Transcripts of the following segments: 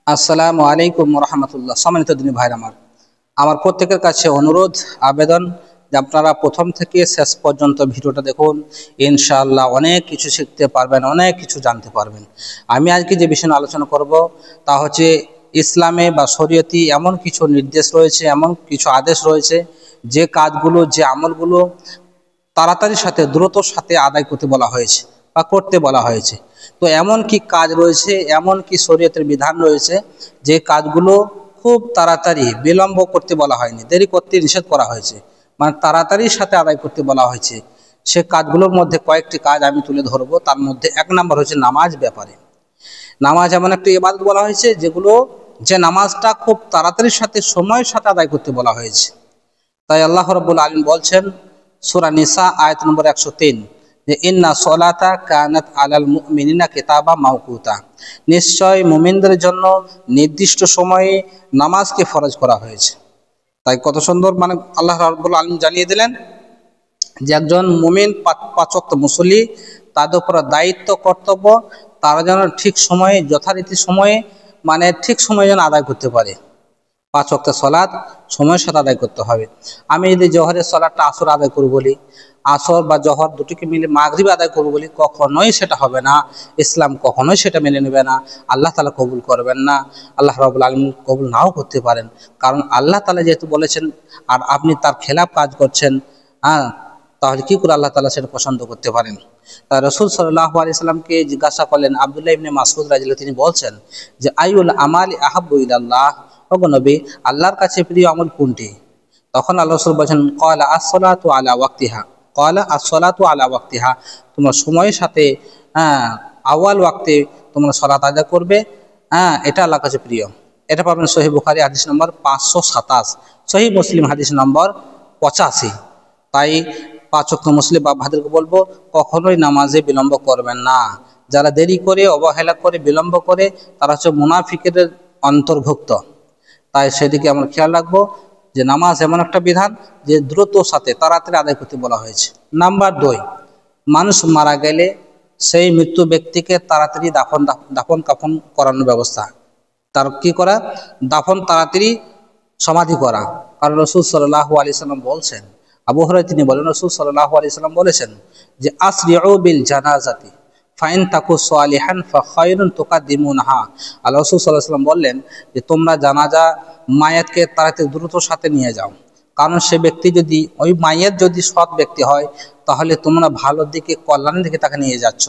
আসসালামু আলাইকুম রহমতুল্লাহ। সম্মানিত দিনী ভাইর আমার প্রত্যেকের কাছে অনুরোধ, আবেদন যে আপনারা প্রথম থেকে শেষ পর্যন্ত ভিডিওটা দেখুন। ইনশাআল্লাহ অনেক কিছু শিখতে পারবেন, অনেক কিছু জানতে পারবেন। আমি আজকে যে বিষয় নিয়ে আলোচনা করব তা হচ্ছে ইসলামে বা শরীয়তে এমন কিছু নির্দেশ রয়েছে, এমন কিছু আদেশ রয়েছে যে কাজগুলো, যে আমলগুলো তাড়াতাড়ির সাথে, দ্রুতর সাথে আদায় করতে বলা হয়েছে বা করতে বলা হয়েছে। তো এমন কি কাজ রয়েছে, এমন কি শরীয়তের বিধান রয়েছে যে কাজগুলো খুব তাড়াতাড়ি, বিলম্ব করতে বলা হয়নি, দেরি করতে নিষেধ করা হয়েছে, মানে তাড়াতাড়ির সাথে আদায় করতে বলা হয়েছে। সে কাজগুলোর মধ্যে কয়েকটি কাজ আমি তুলে ধরবো। তার মধ্যে এক নম্বর হচ্ছে নামাজ ব্যাপারে। নামাজ এমন একটা ইবাদত বলা হয়েছে যে নামাজটা খুব তাড়াতাড়ির সাথে, সময়ের সাথে আদায় করতে বলা হয়েছে। তাই আল্লাহ রাব্বুল আলামিন বলছেন সূরা নিসা আয়াত নম্বর 103 যে ইন্না সলাতা কানাত আলাল মুমিনিনা কিতাবা মাওকুতা, নিশ্চয় মুমিনদের জন্য নির্দিষ্ট সময়ে নামাজকে ফরজ করা হয়েছে। তাই কত সুন্দর, মানে আল্লাহ রাব্বুল আলামিন জানিয়ে দিলেন যে একজন মুমিন, পাঁচ ওয়াক্ত মুসল্লি, তাদের উপর দায়িত্ব, কর্তব্য, তারা যেন ঠিক সময়ে, যথারীতি সময়ে, মানে ঠিক সময়ে যেন আদায় করতে পারে। পাঁচ ওয়াক্ত সলাৎ সময়ের সাথে আদায় করতে হবে। আমি যদি জোহরের সলাৎটা আসর আদায় করব বলি, আসর বা জোহর দুটিকে মিলে মাগরিব আদায় করব বলি, কখনোই সেটা হবে না। ইসলাম কখনোই সেটা মেনে নেবে না। আল্লাহ তাআলা কবুল করবেন না, আল্লাহ রাব্বুল আলামিন কবুল নাও করতে পারেন। কারণ আল্লাহ তাআলা যেহেতু বলেছেন আর আপনি তার খেলাফ কাজ করছেন, তাহলে কি করে আল্লাহ তাআলা সেটা পছন্দ করতে পারেন? তা রাসূল সাল্লাল্লাহু আলাইহি সাল্লামকে জিজ্ঞাসা করলেন আব্দুল্লাহ ইবনে মাসউদ রাদিয়াল্লাহু, তিনি বলছেন যে আইউল আমালি আহাব্বু ইলাল্লাহ, ওগো নবী, আল্লাহর কাছে প্রিয় আমল কোনটি? তখন আল্লাহ রাসূল বলেন ক্বালা আস-সালাতু আলা ওয়াক্তিহা, ক্বালা আস-সালাতু আলা ওয়াক্তিহা, তোমরা সময়ের সাথে আউয়াল ওয়াক্তে তোমরা সালাত আদায় করবে, এটা আল্লাহর কাছে প্রিয়। এটা পাবেন সহিহ বুখারী হাদিস নম্বর 527, সহিহ মুসলিম হাদিস নম্বর 85। তাই পাঁচ ওয়াক্ত মুসলিম বাবাদেরকে বলবো কখনোই নামাজে বিলম্ব করবেন না। যারা দেরি করে, অবহেলা করে, বিলম্ব করে, তারা হচ্ছে মুনাফিকের অন্তর্ভুক্ত। তাই সেদিকে আমরা খেয়াল রাখবো যে নামাজ এমন একটা বিধান যে দ্রুত সাথে, তাড়াতাড়ি আদায় করতে বলা হয়েছে। নাম্বার 2, মানুষ মারা গেলে সেই মৃত্যু ব্যক্তিকে তাড়াতাড়ি দাফন কাফন করানোর ব্যবস্থা। তার কি করা? দাফন তাড়াতাড়ি, সমাধি করা। কারণ রাসূল সাল্লাল্লাহু আলাইহি সাল্লাম বলছেন, আবু হুরায়রা তিনি বলেন, রাসূল সাল্লাল্লাহু আলাইহি সাল্লাম বলেছেন যে আসরিউ বিল জানাজাতি ফাইন তাকু সালিহান ফাখায়রুন তুকাদ্দিমুনহা। আল্লাহ রাসূল সাল্লাল্লাহু আলাইহি সাল্লাম বললেন যে তোমরা জানাজা, মায়াতকে তাড়াতাড়ি দ্রুত সাথে নিয়ে যাও। কারণ সে ব্যক্তি যদি, ওই মায়ের যদি সৎ ব্যক্তি হয়, তাহলে তোমরা ভালোর দিকে, কল্যাণের দিকে তাকে নিয়ে যাচ্ছ।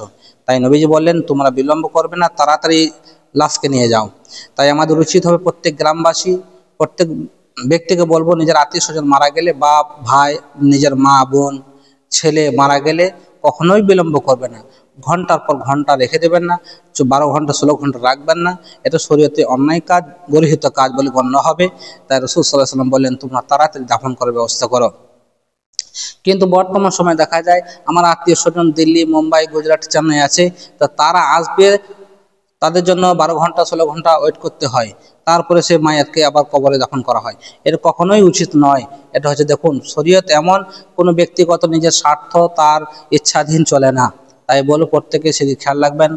তাই নবীজি বললেন তোমরা বিলম্ব করবে না, তাড়াতাড়ি লাশকে নিয়ে যাও। তাই আমাদের উচিত হবে প্রত্যেক গ্রামবাসী, প্রত্যেক ব্যক্তিকে বলবো, নিজের আত্মীয় স্বজন মারা গেলে, বাপ ভাই, নিজের মা বোন, ছেলে মারা গেলে কখনোই বিলম্ব করবে না। ঘন্টার পর ঘন্টা রেখে দেবেন না, 12 ঘন্টা 16 ঘন্টা রাখবেন না। এটা শরীয়তে অন্যায় কাজ, গর্হিত কাজ বলে গণ্য হবে। তাই রাসূল সাল্লাল্লাহু আলাইহি ওয়াসাল্লাম বললেন তোমরা তাড়াতাড়ি দাফন করার ব্যবস্থা করো। কিন্তু বর্তমান সময় দেখা যায় আমার আত্মীয় স্বজন দিল্লি, মুম্বাই, গুজরাট, চেন্নাই আছে, তা তারা আসবে, তাদের জন্য 12 ঘন্টা 16 ঘন্টা ওয়েট করতে হয়, তারপরে সে মায়াতকে আবার কবরে দাফন করা হয়। এটা কখনোই উচিত নয়। এটা হচ্ছে, দেখুন, শরীয়ত এমন কোনো ব্যক্তিগত নিজের স্বার্থ, তার ইচ্ছাধীন চলে না। তাই বলো প্রত্যেকে সেদিকে খেয়াল রাখবেন।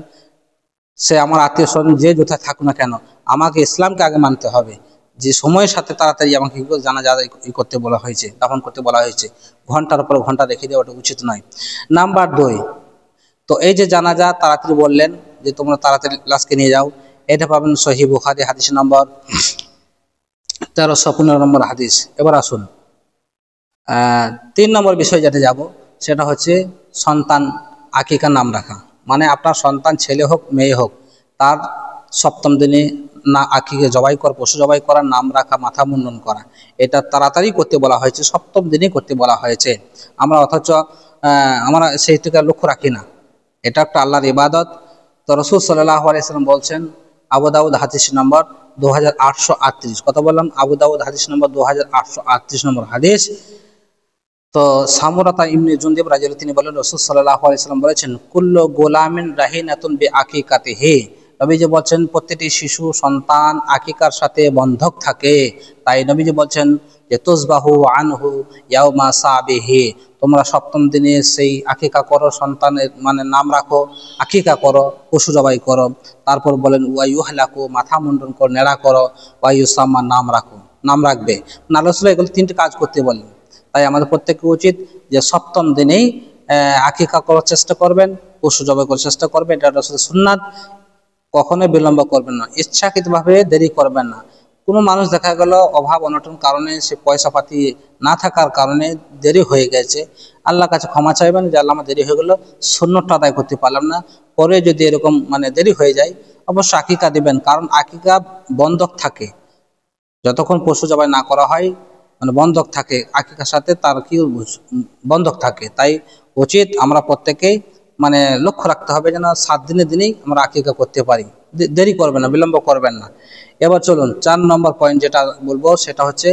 সে আমার আত্মীয় স্বজন যে কোথায় থাকুক না কেন, আমাকে ইসলামকে আগে মানতে হবে। যে সময়ের সাথে তাড়াতাড়ি আমাকে জানাজা করতে বলা হয়েছে, দাফন করতে বলা হয়েছে, ঘন্টার পর ঘন্টা রেখে দেওয়াটা উচিত নয়। নাম্বার 2, তো এই যে জানাজা তাড়াতাড়ি বললেন যে তোমরা তাড়াতাড়ি লাশকে নিয়ে যাও, এটা পাবেন সহিহ বুখারী হাদিস নম্বর 1315 নম্বর হাদিস। এবার আসুন 3 নম্বর বিষয় যেটা যাব, সেটা হচ্ছে সন্তান আকিকা, নাম রাখা। মানে আপনার সন্তান ছেলে হোক মেয়ে হোক, তার সপ্তম দিনে না আকিকে জবাই করা, পশু জবাই করা, নাম রাখা, মাথা মুন্ডন করা, এটা তাড়াতাড়ি করতে বলা হয়েছে, সপ্তম দিনে করতে বলা হয়েছে। আমরা অথচ আমরা সেইটিকে লক্ষ্য রাখি না। এটা একটা আল্লাহর ইবাদত। তো রাসূল সাল্লাল্লাহু আলাইহি সাল্লাম বলছেন, আবু দাউদ হাদিস নম্বর 2838, কথা বললাম, আবু দাউদ হাদিস নম্বর 2838 নম্বর হাদিস। তো সামুরাতা ইবনে জুনদিব রাদিয়াল্লাহু, তিনি বলেন রাসূল সাল্লাল্লাহু আলাইহি সাল্লাম বলেছেন কুল্লু গোলামিন রাহিনাতুন বিআকিকাতিহি, নবীজি বলছেন প্রত্যেকটি শিশু সন্তান আকিকার সাথে বন্ধক থাকে। তাই নবীজি বলছেন যে তুসবাহু আনহু ইয়াউমা সাবিহি, তোমরা সপ্তম দিনে সেই আকিকা করো, সন্তানের মানে নাম রাখো, আকিকা করো, পশু জবাই করো। তারপর বলেন ওয়াইউহলাকু, মাথা মুন্ডন করো, নেড়া করো, ওয়াইউসাম্মা, নাম রাখো, নাম রাখবে। আল্লাহ রাসূল এগুলো তিনটি কাজ করতে বলেন। তাই আমাদের প্রত্যেককে উচিত যে সপ্তম দিনেই আকিকা করার চেষ্টা করবেন, পশু জবাই করার চেষ্টা করবেন। এটা রাসূলের সুন্নাত। কখনোই বিলম্ব করবেন না, ইচ্ছাকৃতভাবে দেরি করবেন না। কোনো মানুষ দেখা গেল অভাব অনটন কারণে, সে পয়সা পাতি না থাকার কারণে দেরি হয়ে গেছে, আল্লাহর কাছে ক্ষমা চাইবেন যে আল্লাহ আমার দেরি হয়ে গেল, সুন্নতটা আদায় করতে পারলাম না। পরে যদি এরকম মানে দেরি হয়ে যায়, অবশ্যই আকিকা দিবেন, কারণ আকিকা বন্ধক থাকে। যতক্ষণ পশু জবাই না করা হয় মানে বন্ধক থাকে আকিকার সাথে, তার কি বন্ধক থাকে। তাই উচিত আমরা প্রত্যেকেই মানে লক্ষ্য রাখতে হবে যেন 7 দিনের দিনেই আমরা আকিকা করতে পারি। দেরি করবেন না, বিলম্ব করবেন না। এবার চলুন 4 নম্বর পয়েন্ট যেটা বলবো সেটা হচ্ছে,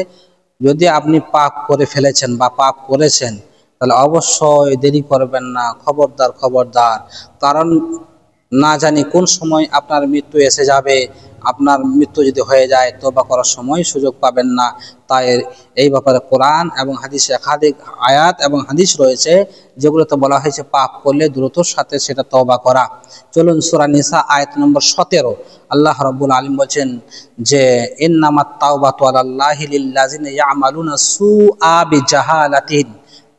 যদি আপনি পাপ করে ফেলেছেন বা পাপ করেছেন তাহলে অবশ্যই দেরি করবেন না, খবরদার খবরদার। কারণ না জানি কোন সময় আপনার মৃত্যু এসে যাবে। আপনার মৃত্যু যদি হয়ে যায় তওবা করার সময় সুযোগ পাবেন না। তাই এই ব্যাপারে কোরআন এবং হাদিসে একাধিক আয়াত এবং হাদিস রয়েছে যেগুলোতে বলা হয়েছে পাপ করলে দ্রুতর সাথে সেটা তওবা করা। চলুন সূরা নিসা আয়াত নম্বর 17, আল্লাহ রাব্বুল আলামিন বলেন যে ইন্নামাত তাওবাতু আলাল্লাহি লিল্লাযিনা ইয়ামালুনা সুআ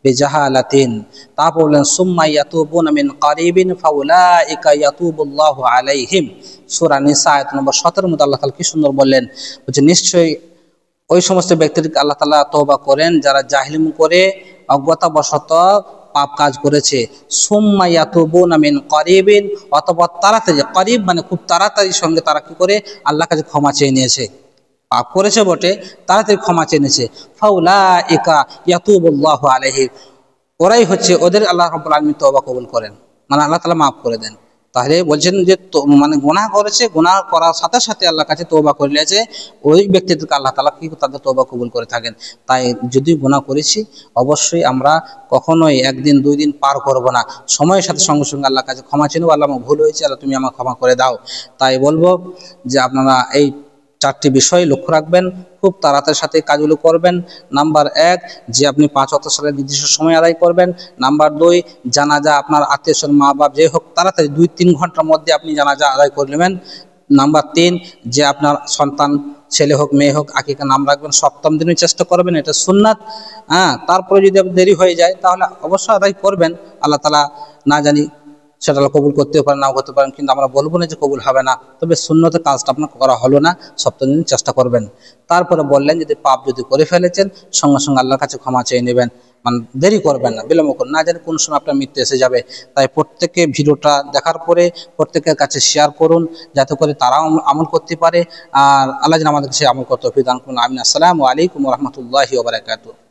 বিজাহালাতিন। তারপর বললেন সুম্মা ইয়াতুবুনা মিন কারিবিন ফাউলাইকা ইয়াতুবুল্লাহু আলাইহিম। সূরা নিসা আয়াত নম্বর 17 মধ্যে আল্লাহ তাআলা কি সুন্দর বললেন, বলছে নিশ্চয়ই ওই সমস্ত ব্যক্তিদেরকে আল্লাহ তাআলা তওবা করেন যারা জাহিলিম করে অজ্ঞতাবশত পাপ কাজ করেছে। সুম্মা ইয়াতুবুনা মিন কারিবিন, অতঃপর তাড়াতাড়ি, করিব মানে খুব তাড়াতাড়ির সঙ্গে তারা কি করে আল্লাহর কাছে ক্ষমা চেয়ে নিয়েছে। পাপ করেছে বটে, তাড়াতাড়ি ক্ষমা চেয়ে নিয়েছে। ফাউলাইকা ইয়াতুবুল্লাহু আলাইহিম, ওরাই হচ্ছে ওদের আল্লাহ রাব্বুল আলামিন তওবা কবুল করেন, মানে আল্লাহ তাআলা মাফ করে দেন। তাহলে বলছেন যে মানে গুনাহ করেছে, গুনাহ করার সাথে সাথে আল্লাহর কাছে তওবা করে নিয়েছে, ওই ব্যক্তিদেরকে আল্লাহ তাআলা কি তাদের তওবা কবুল করে থাকেন। তাই যদি গুনাহ করেছি অবশ্যই আমরা কখনোই 1 দিন 2 দিন পার করব না, সময়ের সাথে সঙ্গে সঙ্গে আল্লাহর কাছে ক্ষমা চেয়ে নেব, আল্লাহ আমার ভুল হয়েছে, আল্লাহ তুমি আমাকে ক্ষমা করে দাও। তাই বলবো যে আপনারা এই 4টি বিষয় লক্ষ্য রাখবেন, খুব তাড়াতাড়ির সাথে কাজগুলো করবেন। নাম্বার 1, যে আপনি 5 ওয়াক্ত সালাত নির্দিষ্ট সময় আদায় করবেন। নাম্বার 2, জানাজা আপনার আত্মীয়স্বজন মা বাপ যে হোক তাড়াতাড়ি 2-3 ঘন্টার মধ্যে আপনি জানাজা আদায় করে নেবেন। নাম্বার 3, যে আপনার সন্তান ছেলে হোক মেয়ে হোক আকিকা নাম রাখবেন, সপ্তম দিনে চেষ্টা করবেন, এটা সুন্নাত। তারপরে যদি দেরি হয়ে যায় তাহলে অবশ্যই আদায় করবেন। আল্লাহ তাআলা না জানি সেটা কবুল করতেও পারেন, নাও করতে পারেন, কিন্তু আমরা বলবো না যে কবুল হবে না, তবে সুন্নতের কাজটা আপনার করা হলো না, সপ্তম দিন চেষ্টা করবেন। তারপরে বললেন যদি পাপ যদি করে ফেলেছেন সঙ্গে সঙ্গে আল্লাহর কাছে ক্ষমা চেয়ে নেবেন, মানে দেরি করবেন না, বিলম্ব করুন, না জানি কোন সময় আপনার মৃত্যু এসে যাবে। তাই প্রত্যেকে ভিডিওটা দেখার পরে প্রত্যেকের কাছে শেয়ার করুন, যাতে করে তারাও আমল করতে পারে, আর আল্লাহ যেন আমাদের কাছে আমল করতে তৌফিক দান করুন। আমিন। আসসালামু আলাইকুম ওয়া রাহমাতুল্লাহি ওয়া বারাকাতুহু।